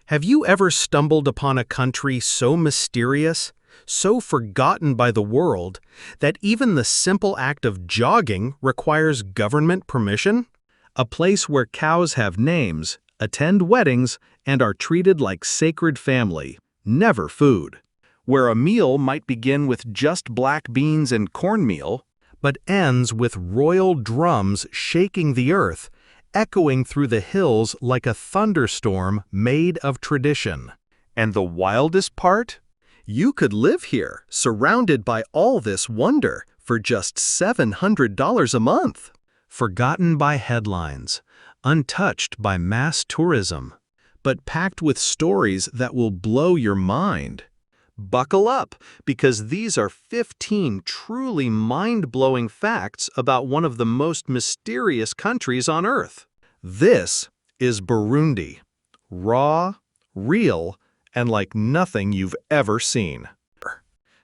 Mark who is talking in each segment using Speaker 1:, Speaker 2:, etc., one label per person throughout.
Speaker 1: Have you ever stumbled upon a country so mysterious, so forgotten by the world, that even the simple act of jogging requires government permission? A place where cows have names, attend weddings, and are treated like sacred family, never food. Where a meal might begin with just black beans and cornmeal, but ends with royal drums shaking the earth, echoing through the hills like a thunderstorm made of tradition. And the wildest part? You could live here, surrounded by all this wonder, for just $700 a month. Forgotten by headlines, untouched by mass tourism, but packed with stories that will blow your mind. Buckle up, because these are 15 truly mind-blowing facts about one of the most mysterious countries on Earth. This is Burundi. Raw, real, and like nothing you've ever seen.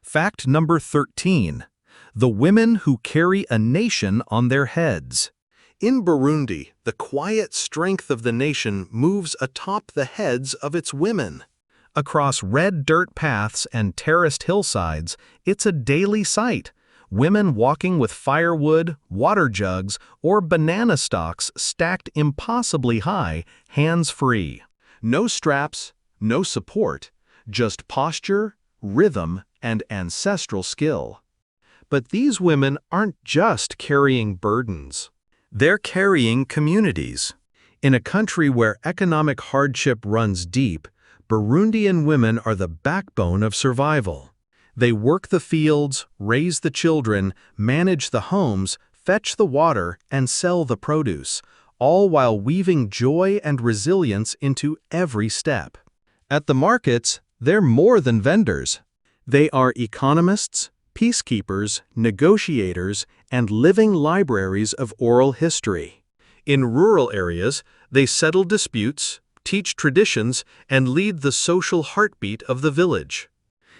Speaker 1: Fact number 13. The women who carry a nation on their heads. In Burundi, the quiet strength of the nation moves atop the heads of its women. Across red dirt paths and terraced hillsides, it's a daily sight. Women walking with firewood, water jugs, or banana stalks stacked impossibly high, hands-free. No straps, no support, just posture, rhythm, and ancestral skill. But these women aren't just carrying burdens. They're carrying communities. In a country where economic hardship runs deep, Burundian women are the backbone of survival. They work the fields, raise the children, manage the homes, fetch the water, and sell the produce, all while weaving joy and resilience into every step. At the markets, they're more than vendors. They are economists, peacekeepers, negotiators, and living libraries of oral history. In rural areas, they settle disputes, teach traditions, and lead the social heartbeat of the village.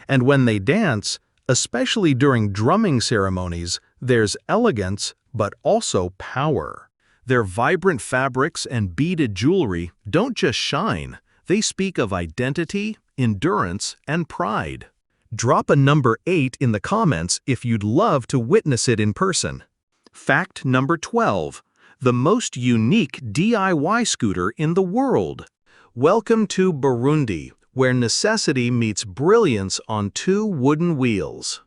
Speaker 1: And when they dance, especially during drumming ceremonies, there's elegance, but also power. Their vibrant fabrics and beaded jewelry don't just shine, they speak of identity, endurance, and pride. Drop a number 8 in the comments if you'd love to witness it in person. Fact number 12. The most unique DIY scooter in the world. Welcome to Burundi, where necessity meets brilliance on 2 wooden wheels.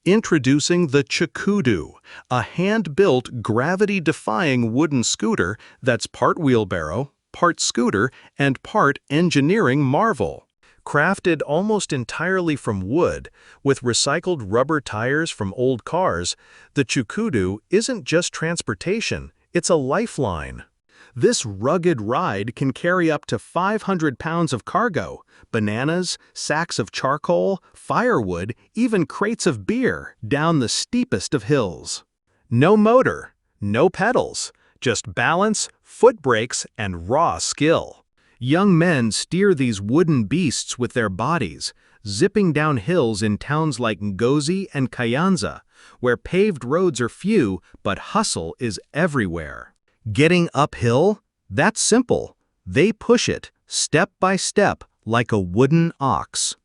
Speaker 1: Introducing the Chikudu, a hand-built, gravity-defying wooden scooter that's part wheelbarrow, part scooter, and part engineering marvel. Crafted almost entirely from wood, with recycled rubber tires from old cars, the Chikudu isn't just transportation, it's a lifeline. This rugged ride can carry up to 500 pounds of cargo, bananas, sacks of charcoal, firewood, even crates of beer, down the steepest of hills. No motor, no pedals, just balance, foot brakes, and raw skill. Young men steer these wooden beasts with their bodies, zipping down hills in towns like Ngozi and Kayanza, where paved roads are few but hustle is everywhere. Getting uphill? That's simple. They push it, step by step, like a wooden ox.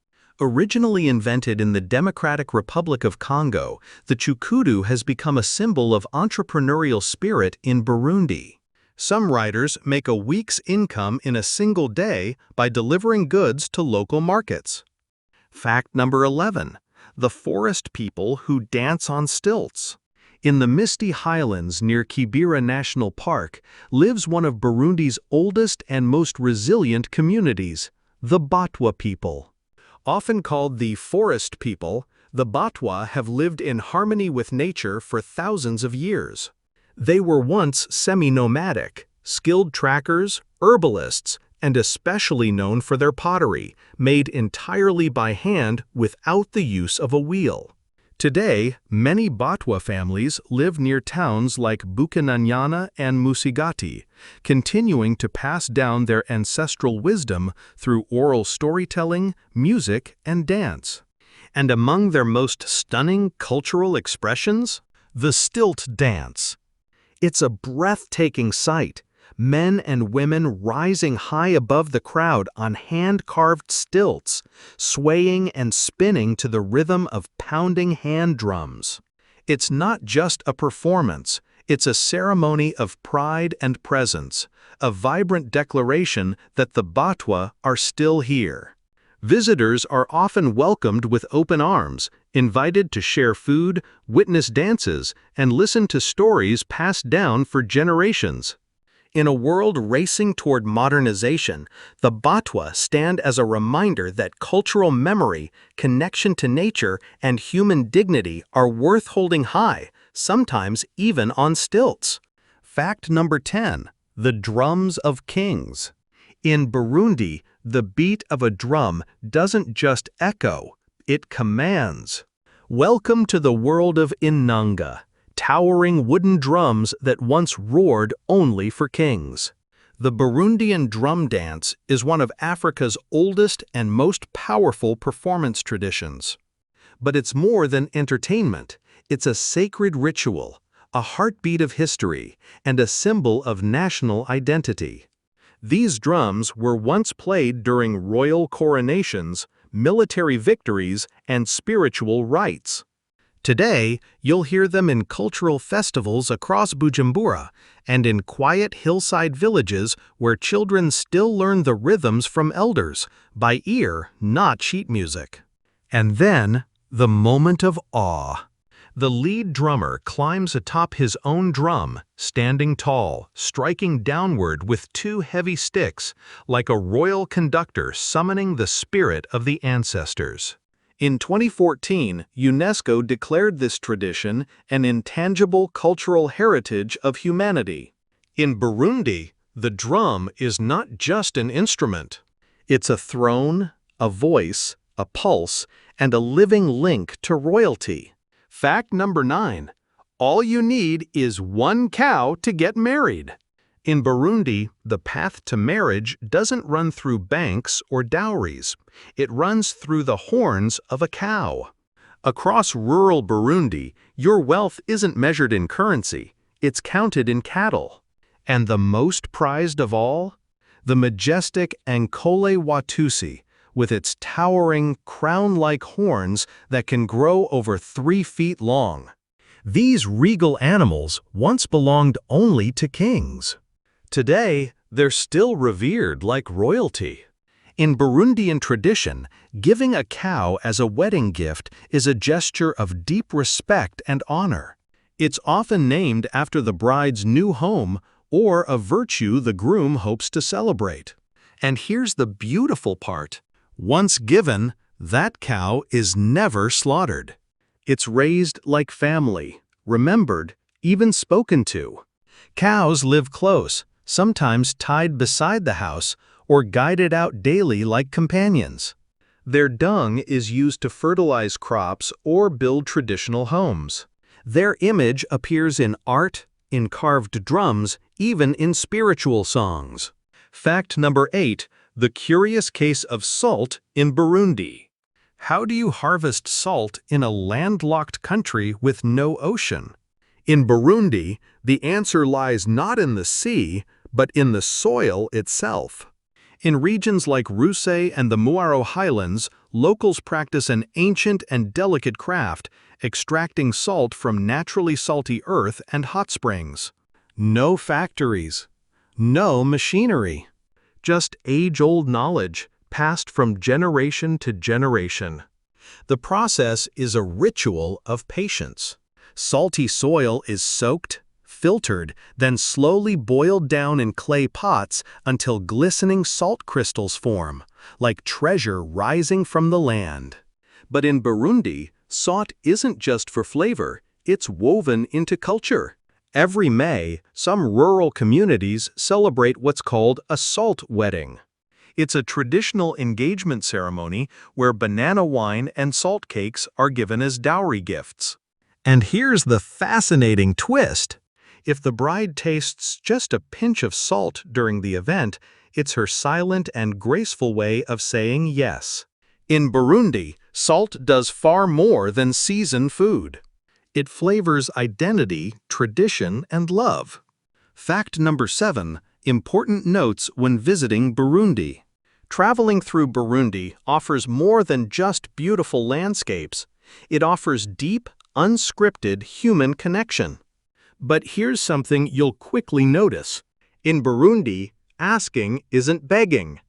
Speaker 1: Originally invented in the Democratic Republic of Congo, the Chikudu has become a symbol of entrepreneurial spirit in Burundi. Some riders make a week's income in a single day by delivering goods to local markets. Fact number 11. The forest people who dance on stilts. In the misty highlands near Kibera National Park lives one of Burundi's oldest and most resilient communities, the Batwa people. Often called the forest people, the Batwa have lived in harmony with nature for thousands of years. They were once semi-nomadic, skilled trackers, herbalists, and especially known for their pottery, made entirely by hand without the use of a wheel. Today, many Batwa families live near towns like Bukinanyana and Musigati, continuing to pass down their ancestral wisdom through oral storytelling, music, and dance. And among their most stunning cultural expressions, the stilt dance. It's a breathtaking sight. men and women rising high above the crowd on hand-carved stilts, swaying and spinning to the rhythm of pounding hand drums. It's not just a performance, it's a ceremony of pride and presence, a vibrant declaration that the Batwa are still here. Visitors are often welcomed with open arms, invited to share food, witness dances, and listen to stories passed down for generations. In a world racing toward modernization, the Batwa stand as a reminder that cultural memory, connection to nature, and human dignity are worth holding high, sometimes even on stilts. Fact number 10. The drums of kings. In Burundi, the beat of a drum doesn't just echo, it commands. Welcome to the world of Inanga, towering wooden drums that once roared only for kings. The Burundian drum dance is one of Africa's oldest and most powerful performance traditions. But it's more than entertainment. It's a sacred ritual, a heartbeat of history, and a symbol of national identity. These drums were once played during royal coronations, military victories, and spiritual rites. Today, you'll hear them in cultural festivals across Bujumbura and in quiet hillside villages where children still learn the rhythms from elders, by ear, not sheet music. And then, the moment of awe. The lead drummer climbs atop his own drum, standing tall, striking downward with two heavy sticks, like a royal conductor summoning the spirit of the ancestors. In 2014, UNESCO declared this tradition an intangible cultural heritage of humanity. In Burundi, the drum is not just an instrument. It's a throne, a voice, a pulse, and a living link to royalty. Fact number 9. All you need is one cow to get married. In Burundi, the path to marriage doesn't run through banks or dowries. It runs through the horns of a cow. Across rural Burundi, your wealth isn't measured in currency, it's counted in cattle. And the most prized of all? The majestic Ankole Watusi, with its towering, crown-like horns that can grow over 3 feet long. These regal animals once belonged only to kings. Today, they're still revered like royalty. In Burundian tradition, giving a cow as a wedding gift is a gesture of deep respect and honor. It's often named after the bride's new home or a virtue the groom hopes to celebrate. And here's the beautiful part. Once given, that cow is never slaughtered. It's raised like family, remembered, even spoken to. Cows live close, sometimes tied beside the house or guided out daily like companions. Their dung is used to fertilize crops or build traditional homes. Their image appears in art, in carved drums, even in spiritual songs. Fact number 8. The curious case of salt in Burundi. How do you harvest salt in a landlocked country with no ocean? In Burundi, the answer lies not in the sea, but in the soil itself. In regions like Ruse and the Muaro Highlands, locals practice an ancient and delicate craft, extracting salt from naturally salty earth and hot springs. No factories, no machinery. Just age-old knowledge, passed from generation to generation. The process is a ritual of patience. Salty soil is soaked, filtered, then slowly boiled down in clay pots until glistening salt crystals form, like treasure rising from the land. But in Burundi, salt isn't just for flavor, it's woven into culture. Every May, some rural communities celebrate what's called a salt wedding. It's a traditional engagement ceremony where banana wine and salt cakes are given as dowry gifts. And here's the fascinating twist. If the bride tastes just a pinch of salt during the event, it's her silent and graceful way of saying yes. In Burundi, salt does far more than season food. It flavors identity, tradition, and love. Fact number 7. Important notes when visiting Burundi. Traveling through Burundi offers more than just beautiful landscapes. It offers deep, unscripted human connection. But here's something you'll quickly notice. In Burundi, asking isn't begging.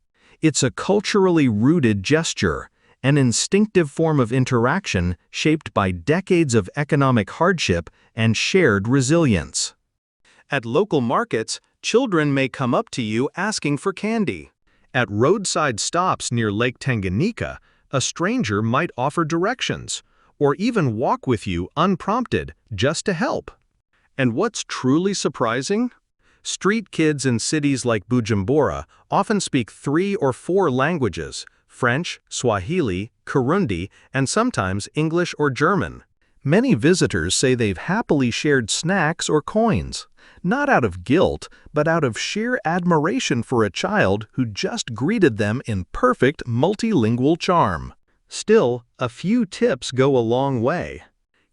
Speaker 1: It's a culturally rooted gesture, an instinctive form of interaction shaped by decades of economic hardship and shared resilience. At local markets, children may come up to you asking for candy. At roadside stops near Lake Tanganyika, a stranger might offer directions, or even walk with you unprompted just to help. And what's truly surprising? Street kids in cities like Bujumbura often speak 3 or 4 languages: French, Swahili, Kirundi, and sometimes English or German. Many visitors say they've happily shared snacks or coins, not out of guilt, but out of sheer admiration for a child who just greeted them in perfect multilingual charm. Still, a few tips go a long way.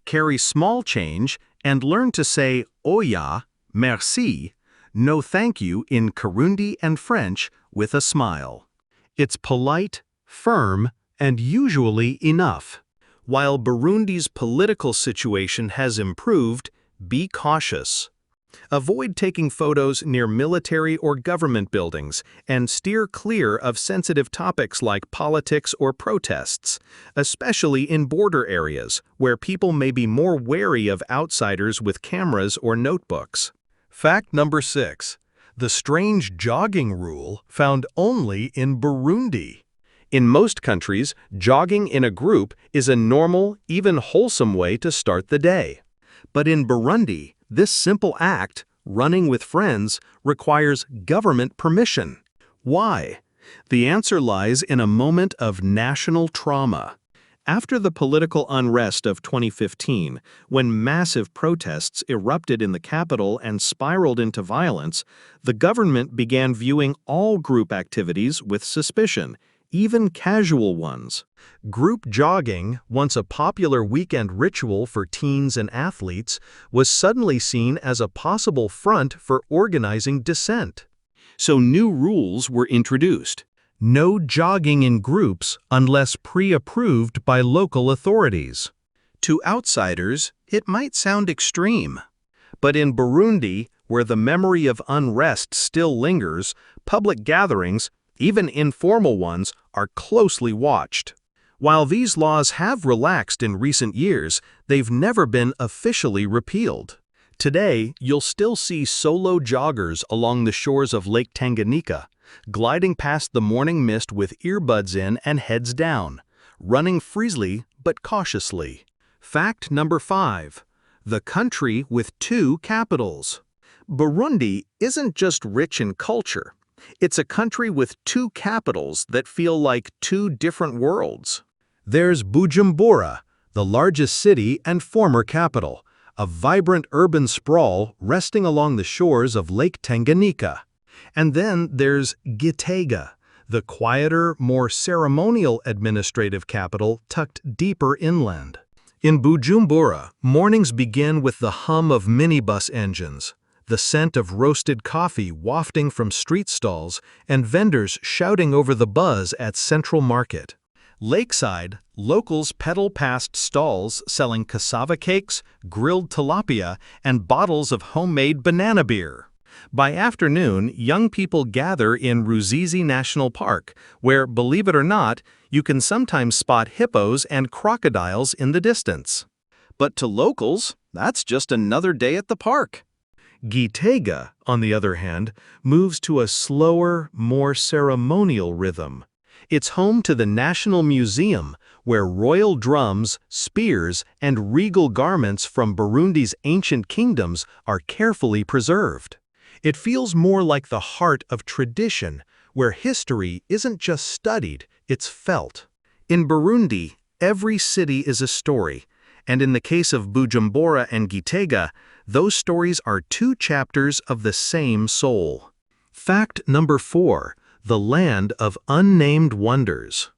Speaker 1: Carry small change and learn to say oya, merci, no thank you in Kirundi and French with a smile. It's polite, firm, and usually enough. While Burundi's political situation has improved, be cautious. Avoid taking photos near military or government buildings and steer clear of sensitive topics like politics or protests, especially in border areas where people may be more wary of outsiders with cameras or notebooks. Fact number 6. The strange jogging rule found only in Burundi. In most countries, jogging in a group is a normal, even wholesome way to start the day. But in Burundi, this simple act, running with friends, requires government permission. Why? The answer lies in a moment of national trauma. After the political unrest of 2015, when massive protests erupted in the capital and spiraled into violence, the government began viewing all group activities with suspicion, even casual ones. Group jogging, once a popular weekend ritual for teens and athletes, was suddenly seen as a possible front for organizing dissent. So new rules were introduced. No jogging in groups unless pre-approved by local authorities. To outsiders, it might sound extreme. But in Burundi, where the memory of unrest still lingers, public gatherings, even informal ones, are closely watched. While these laws have relaxed in recent years, they've never been officially repealed. Today, you'll still see solo joggers along the shores of Lake Tanganyika, gliding past the morning mist with earbuds in and heads down, running freely but cautiously. Fact number 5. The country with 2 capitals. Burundi isn't just rich in culture. It's a country with 2 capitals that feel like 2 different worlds. There's Bujumbura, the largest city and former capital, a vibrant urban sprawl resting along the shores of Lake Tanganyika. And then there's Gitega, the quieter, more ceremonial administrative capital tucked deeper inland. In Bujumbura, mornings begin with the hum of minibus engines, the scent of roasted coffee wafting from street stalls, and vendors shouting over the buzz at Central Market. Lakeside, locals pedal past stalls selling cassava cakes, grilled tilapia, and bottles of homemade banana beer. By afternoon, young people gather in Ruzizi National Park, where, believe it or not, you can sometimes spot hippos and crocodiles in the distance. But to locals, that's just another day at the park. Gitega, on the other hand, moves to a slower, more ceremonial rhythm. It's home to the National Museum, where royal drums, spears, and regal garments from Burundi's ancient kingdoms are carefully preserved. It feels more like the heart of tradition, where history isn't just studied, it's felt. In Burundi, every city is a story, and in the case of Bujumbura and Gitega, those stories are 2 chapters of the same soul. Fact number 4. The land of unnamed wonders.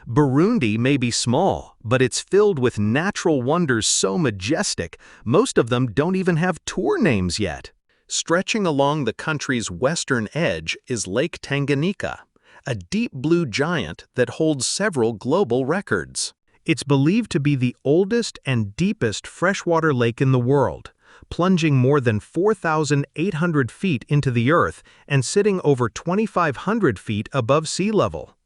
Speaker 1: Burundi may be small, but it's filled with natural wonders so majestic, most of them don't even have tour names yet. Stretching along the country's western edge is Lake Tanganyika, a deep blue giant that holds several global records. It's believed to be the oldest and deepest freshwater lake in the world, plunging more than 4,800 feet into the earth and sitting over 2,500 feet above sea level.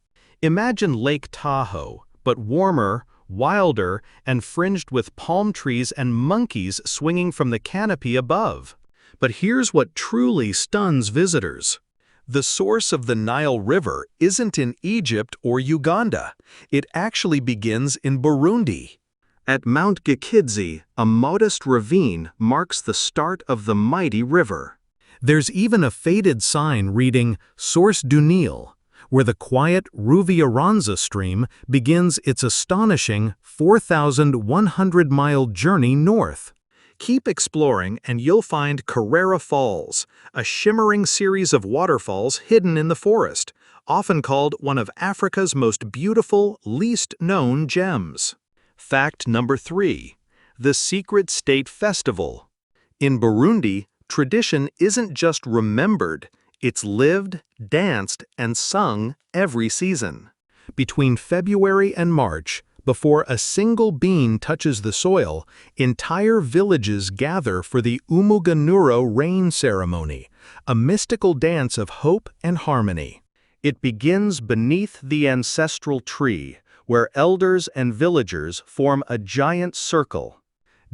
Speaker 1: Imagine Lake Tahoe, but warmer, wilder, and fringed with palm trees and monkeys swinging from the canopy above. But here's what truly stuns visitors. The source of the Nile River isn't in Egypt or Uganda. It actually begins in Burundi. At Mount Gikidze, a modest ravine marks the start of the mighty river. There's even a faded sign reading Source du Nil, where the quiet Ruviaranza stream begins its astonishing 4,100-mile journey north. Keep exploring and you'll find Carrera Falls, a shimmering series of waterfalls hidden in the forest, often called one of Africa's most beautiful, least-known gems. Fact number 3. The Secret State Festival. In Burundi, tradition isn't just remembered, it's lived, danced, and sung every season. Between February and March, before a single bean touches the soil, entire villages gather for the Umuganuro rain ceremony, a mystical dance of hope and harmony. It begins beneath the ancestral tree, where elders and villagers form a giant circle.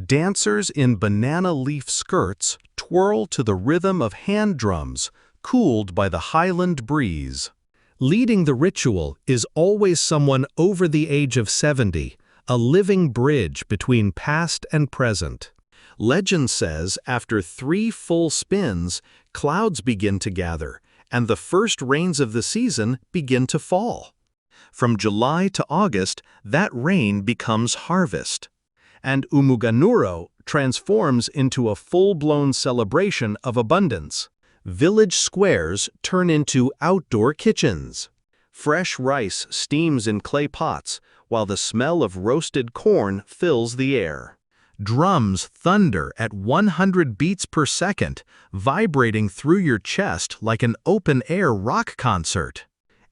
Speaker 1: Dancers in banana leaf skirts twirl to the rhythm of hand drums, cooled by the highland breeze. Leading the ritual is always someone over the age of 70, a living bridge between past and present. Legend says after 3 full spins, clouds begin to gather, and the first rains of the season begin to fall. From July to August, that rain becomes harvest. And Umuganuro transforms into a full-blown celebration of abundance. Village squares turn into outdoor kitchens. Fresh rice steams in clay pots, while the smell of roasted corn fills the air. Drums thunder at 100 beats per second, vibrating through your chest like an open-air rock concert.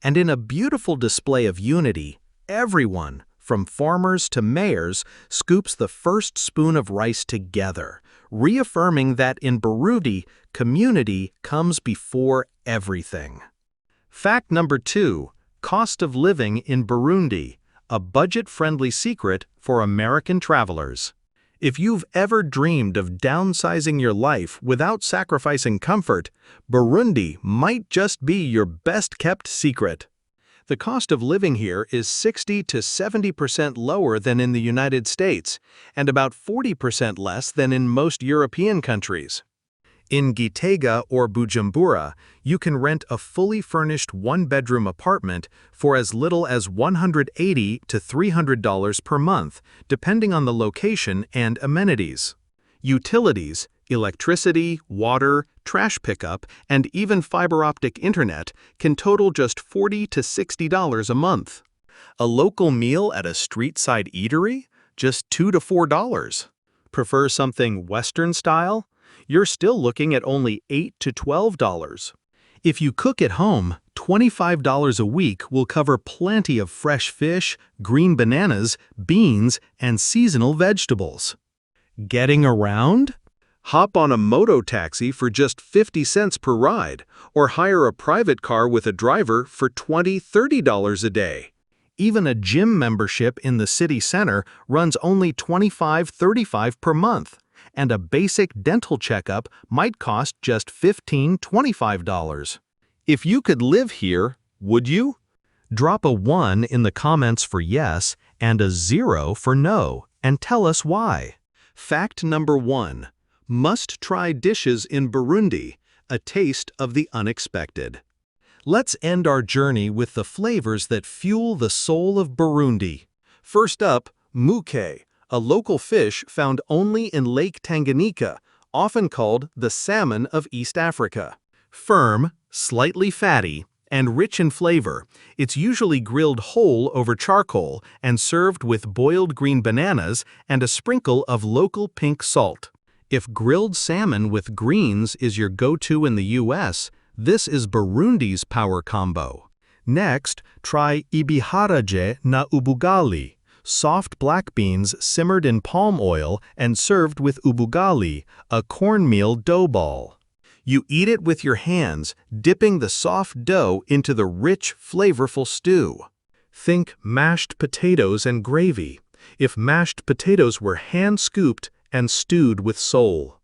Speaker 1: And in a beautiful display of unity, everyone, from farmers to mayors, scoops the first spoon of rice together, reaffirming that in Burundi, community comes before everything. Fact number 2. Cost of living in Burundi, a budget-friendly secret for American travelers. If you've ever dreamed of downsizing your life without sacrificing comfort, Burundi might just be your best-kept secret. The cost of living here is 60 to 70% lower than in the United States, and about 40% less than in most European countries. In Gitega or Bujumbura, you can rent a fully furnished one-bedroom apartment for as little as $180 to $300 per month, depending on the location and amenities. Utilities, electricity, water, trash pickup, and even fiber-optic internet can total just $40 to $60 a month. A local meal at a street-side eatery? Just $2 to $4. Prefer something Western style? You're still looking at only $8 to $12. If you cook at home, $25 a week will cover plenty of fresh fish, green bananas, beans, and seasonal vegetables. Getting around? Hop on a moto taxi for just 50 cents per ride, or hire a private car with a driver for $20 to $30 a day. Even a gym membership in the city center runs only $25 to $35 per month, and a basic dental checkup might cost just $15 to $25. If you could live here, would you? Drop a 1 in the comments for yes and a 0 for no, and tell us why. Fact number 1. Must-try dishes in Burundi, a taste of the unexpected. Let's end our journey with the flavors that fuel the soul of Burundi. First up, muke, a local fish found only in Lake Tanganyika, often called the salmon of East Africa. Firm, slightly fatty, and rich in flavor, it's usually grilled whole over charcoal and served with boiled green bananas and a sprinkle of local pink salt. If grilled salmon with greens is your go-to in the US, this is Burundi's power combo. Next, try ibiharage na ubugali, soft black beans simmered in palm oil and served with ubugali, a cornmeal dough ball. You eat it with your hands, dipping the soft dough into the rich, flavorful stew. Think mashed potatoes and gravy, if mashed potatoes were hand-scooped and stewed with soul.